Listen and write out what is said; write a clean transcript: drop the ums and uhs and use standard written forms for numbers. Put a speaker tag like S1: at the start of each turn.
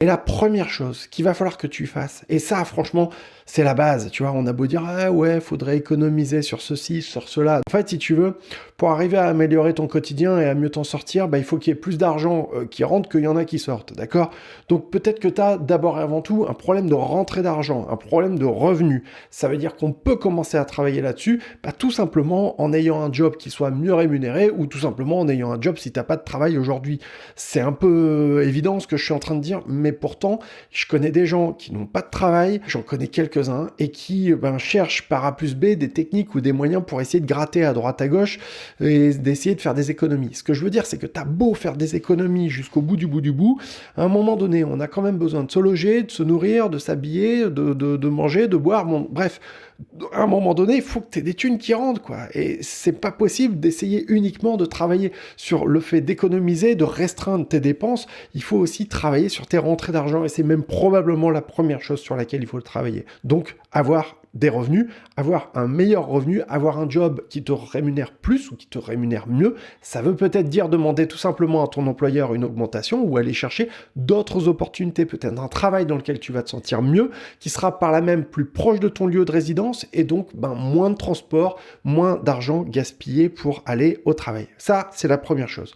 S1: Et la première chose qu'il va falloir que tu fasses, et ça, franchement, c'est la base, tu vois, on a beau dire, ah ouais, faudrait économiser sur ceci, sur cela. En fait, si tu veux, pour arriver à améliorer ton quotidien et à mieux t'en sortir, bah, il faut qu'il y ait plus d'argent qui rentre qu'il y en a qui sortent, d'accord? Donc peut-être que tu as d'abord et avant tout un problème de rentrée d'argent, un problème de revenus. Ça veut dire qu'on peut commencer à travailler là-dessus, bah, tout simplement en ayant un job qui soit mieux rémunéré ou tout simplement en ayant un job si tu n'as pas de travail aujourd'hui. C'est un peu évident ce que je suis en train de dire, mais pourtant, je connais des gens qui n'ont pas de travail, j'en connais quelques-uns, et qui cherchent par A plus B des techniques ou des moyens pour essayer de gratter à droite à gauche et d'essayer de faire des économies. Ce que je veux dire, c'est que t'as beau faire des économies jusqu'au bout du bout, à un moment donné, on a quand même besoin de se loger, de se nourrir, de s'habiller, de manger, de boire, bon, bref, à un moment donné, il faut que tu aies des thunes qui rentrent, quoi. Et c'est pas possible d'essayer uniquement de travailler sur le fait d'économiser, de restreindre tes dépenses. Il faut aussi travailler sur tes rentrées d'argent et c'est même probablement la première chose sur laquelle il faut le travailler. Donc, avoir des revenus, avoir un meilleur revenu, avoir un job qui te rémunère plus ou qui te rémunère mieux, ça veut peut-être dire demander tout simplement à ton employeur une augmentation ou aller chercher d'autres opportunités, peut-être un travail dans lequel tu vas te sentir mieux, qui sera par là même plus proche de ton lieu de résidence et donc moins de transport, moins d'argent gaspillé pour aller au travail. Ça, c'est la première chose.